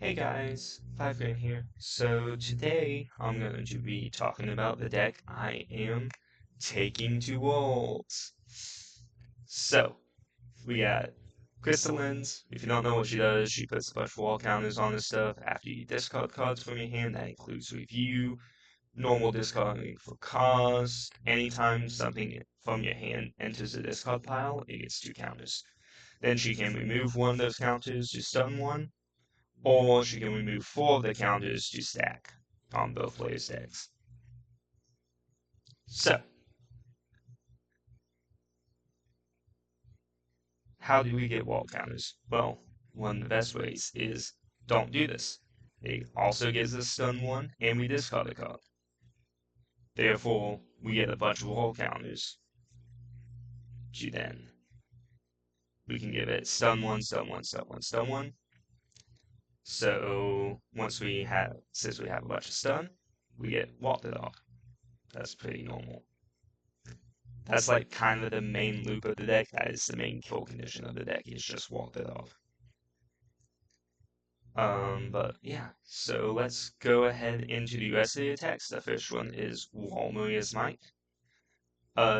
Hey guys, 5 Grand here. So today I'm going to be talking about the deck I am taking to Worlds. So we got Krista Lenz. If you don't know what she does, she puts a bunch of wall counters on this stuff after you discard cards from your hand. That includes review, normal discarding for cost. Anytime something from your hand enters the discard pile, it gets 2 counters. Then she can remove one of those counters to stun one, or she can remove 4 of the counters to stack on both players' decks. So, how do we get wall counters? Well, one of the best ways is don't do this. It also gives us stun 1, and we discard a card. Therefore, we get a bunch of wall counters. Then we can give it stun 1, stun 1, stun 1, stun 1. So, since we have a bunch of stun, we get walk the dog. That's pretty normal. That's like kind of the main loop of the deck. That is the main kill condition of the deck. Is just walk it off. But yeah. So let's go ahead into the rest of the attacks. The first one is Walmeria's Might.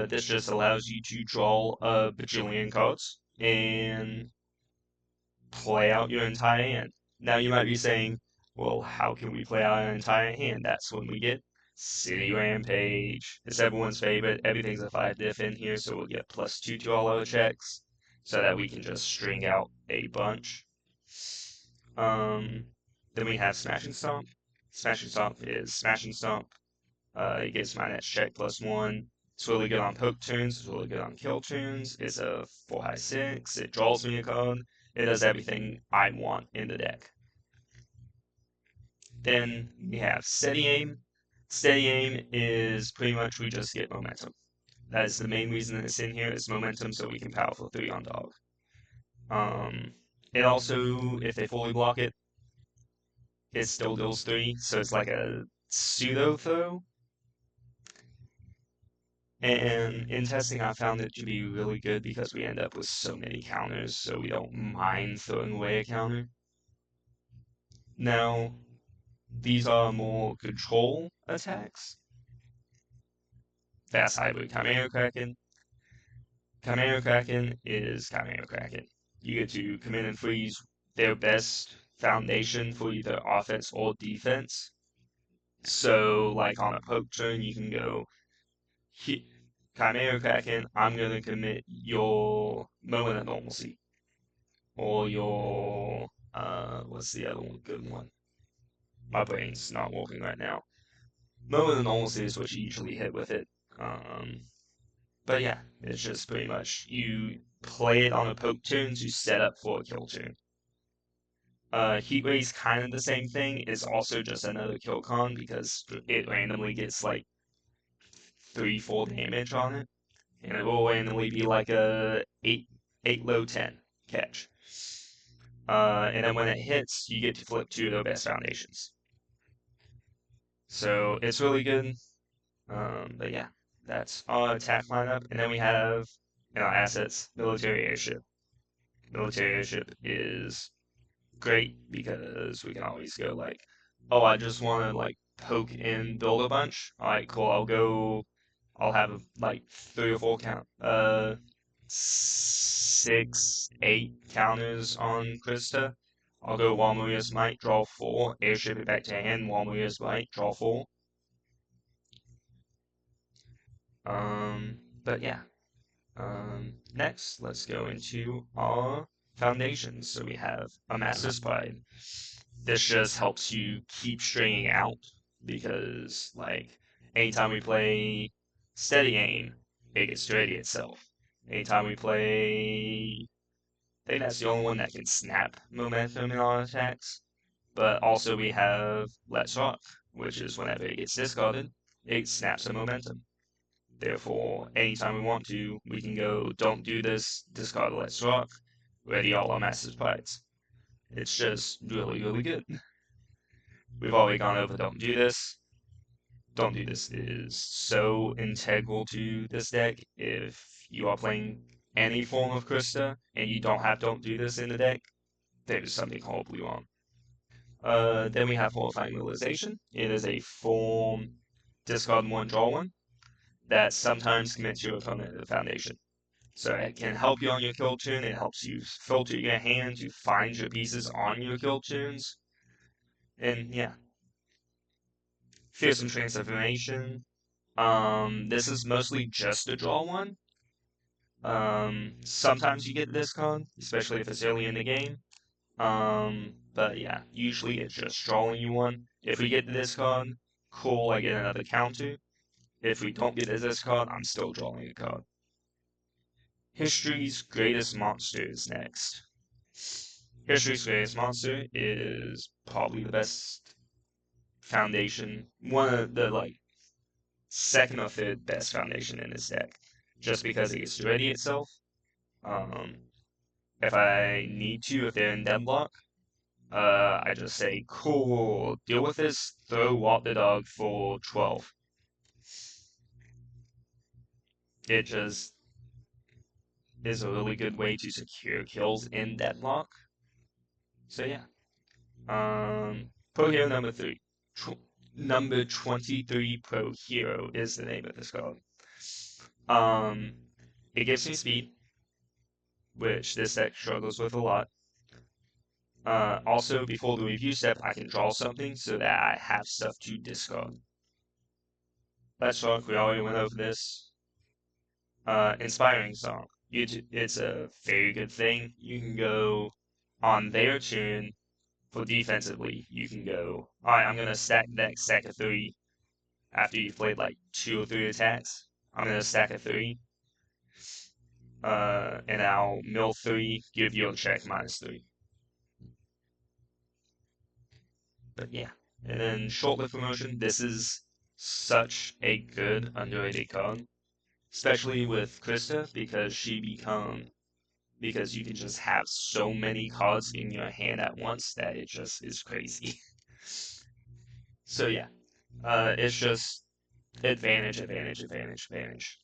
This just allows you to draw a bajillion cards and play out your entire hand. Now you might be saying, well, how can we play out an entire hand? That's when we get City Rampage. It's everyone's favorite. Everything's a 5 diff in here, so we'll get +2 to all our checks, so that we can just string out a bunch. Um, then we have Smashing Stomp. Smashing Stomp is Smashing Stomp. It gets my next check +1. It's really good on poke turns. It's really good on kill turns. It's a 4/6. It draws me a card. It does everything I want in the deck. Then we have Steady Aim. Steady Aim is pretty much we just get momentum. That is the main reason that it's in here is momentum, so we can powerful 3 on dog. It also, if they fully block it, it still deals 3, so it's like a pseudo throw. And in testing, I found it to be really good because we end up with so many counters, so we don't mind throwing away a counter. Now, these are more control attacks. Fast Hybrid Chimera Kraken. Chimera Kraken is Chimera Kraken. You get to come in and freeze their best foundation for either offense or defense. So, like on a poke turn, you can go, Chimera Kraken, I'm going to commit your Moment of Normalcy. Or your, what's the other one? Good one. My brain's not working right now. Moment of Normalcy is what you usually hit with it. But yeah, it's just pretty much you play it on a poke turn to set up for a kill turn. Heat Rays kind of the same thing. It's also just another kill con because it randomly gets like 3-4 damage on it, and it will randomly be like a 8 low 10 catch. And then when it hits, you get to flip 2 of their best foundations. So it's really good. But yeah, that's our attack lineup. And then we have in our assets, military airship. Military airship is great because we can always go like, oh, I just want to like poke and build a bunch. All right, cool. I'll have like 3 or 4 6, 8 counters on Krista. I'll go Walmeria's Might, draw 4, airship it back to hand, Walmeria's Might, draw 4. But yeah. Next, let's go into our foundations. So we have a Master's Pride. This just helps you keep stringing out because, like, anytime we play Steady Aim, it gets ready itself. Anytime we play, I think that's the only one that can snap momentum in our attacks. But also we have Let's Rock, which is whenever it gets discarded, it snaps a momentum. Therefore, anytime we want to, we can go, don't do this, discard Let's Rock, ready all our Master's Prides. It's just really, really good. We've already gone over Don't Do This. Don't Do This is so integral to this deck. If you are playing any form of Krista and you don't have Don't Do This in the deck, there's something horribly wrong. Then we have Horrifying Realization. It is a full discard one, draw one that sometimes commits your opponent to the foundation. So it can help you on your kill turn. It helps you filter your hand to find your pieces on your kill turns. And yeah, Fearsome Transformation. This is mostly just a draw one. Sometimes you get this card, especially if it's early in the game. But yeah, usually it's just drawing you one. If we get this card, cool, I get another counter. If we don't get this card, I'm still drawing a card. History's Greatest Monster is next. History's Greatest Monster is probably the best foundation, one of the second or third best foundation in this deck, just because it gets to ready itself. If I need to, if they're in deadlock, I just say, cool, deal with this, throw Walk the Dog for 12. It just is a really good way to secure kills in deadlock. So yeah. Pro Hero number 3. Number 23 Pro Hero is the name of this card. It gives me speed, which this deck struggles with a lot. Also, before the review step, I can draw something so that I have stuff to discard. Let's talk, we already went over this. Inspiring Song. It's a very good thing. You can go on their turn for defensively. You can go, alright, I'm going to stack a 3 after you've played like 2 or 3 attacks. I'm going to stack a 3. And I'll mill 3, give you a check -3. But yeah. And then Short-Lived Promotion. This is such a good underrated card. Especially with Krista, because you can just have so many cards in your hand at once that it just is crazy. So yeah, it's just advantage, advantage, advantage, advantage.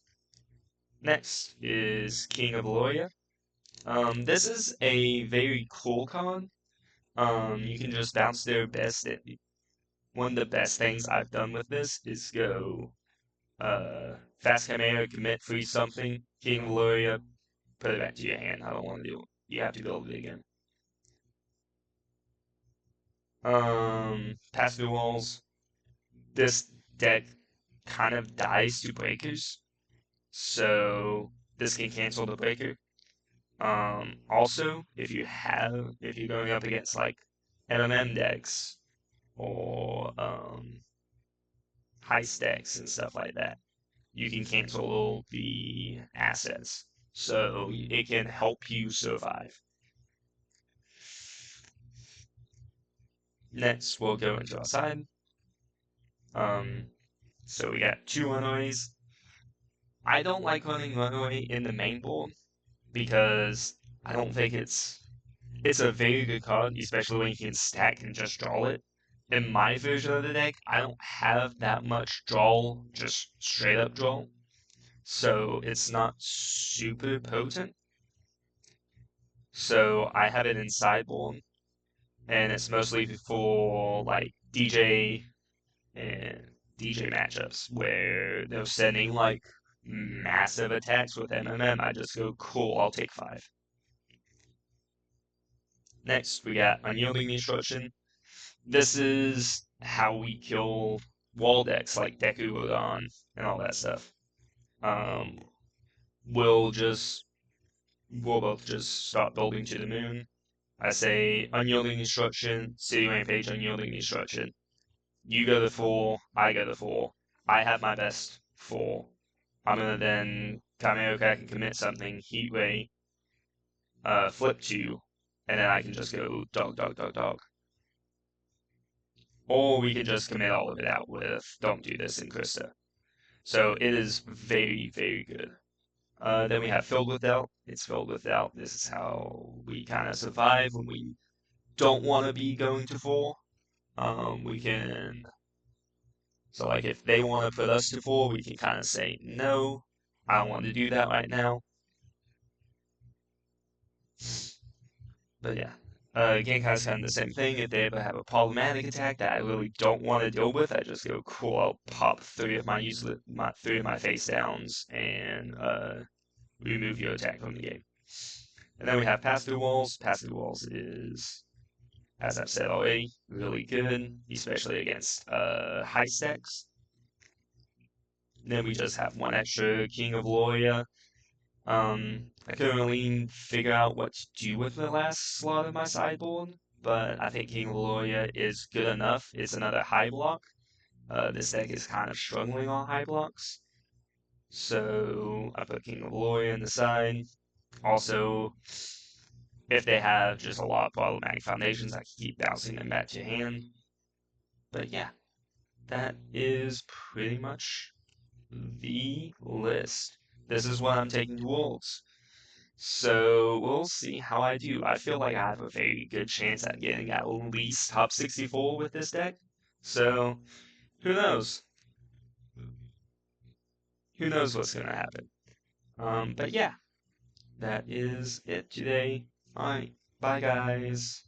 Next is King of Loya. This is a very cool card. You can just bounce their best. One of the best things I've done with this is go Fast Chimera, commit, freeze something, King of Loya, put it back to your hand. I don't want to do it. You have to build it again. Pass through walls. This deck kind of dies to breakers, so this can cancel the breaker. Also, if you're going up against like MMM decks or high stacks and stuff like that, you can cancel the assets, so it can help you survive. Next, we'll go into our side. So we got 2 runaways. I don't like running runaway in the main board because I don't think it's a very good card, especially when you can stack and just draw it. In my version of the deck, I don't have that much draw, just straight up draw, so it's not super potent. So I have it in sideboard, and it's mostly for like DJ and DJ matchups where they're sending like massive attacks with MMM. I just go, cool, I'll take 5. Next, we got Unyielding Destruction. This is how we kill wall decks like Deku Rodon and all that stuff. We'll both just start building to the moon. I say Unyielding Destruction, City Rampage, Unyielding Destruction. You go to 4, I go to 4. I have my best 4. I'm gonna then Chimera Crack and commit something, Heat Ray, flip 2, and then I can just go dog, dog, dog, dog. Or we can just commit all of it out with Don't Do This and Krista. So it is very, very good. Then we have Filled with Doubt. It's Filled with Doubt. This is how we kind of survive when we don't want to be going to 4. We can. So, like, if they want to put us to 4, we can kind of say, no, I don't want to do that right now. But yeah. Genkai's kind of the same thing. If they ever have a problematic attack that I really don't want to deal with, I just go, cool, I'll pop three of my face downs and remove your attack from the game. And then we have pass through walls. Pass through walls is, as I've said already, really good, especially against high stacks. Then we just have one extra King of Loya. I couldn't really figure out what to do with the last slot of my sideboard, but I think King of Loya is good enough. It's another high block. This deck is kind of struggling on high blocks. So I put King of Loya in the side. Also, if they have just a lot of problematic foundations, I can keep bouncing them back to hand. But yeah, that is pretty much the list. This is what I'm taking to Wolves. So we'll see how I do. I feel like I have a very good chance at getting at least top 64 with this deck. So who knows? Who knows what's gonna happen? But yeah, that is it today. Alright, bye guys.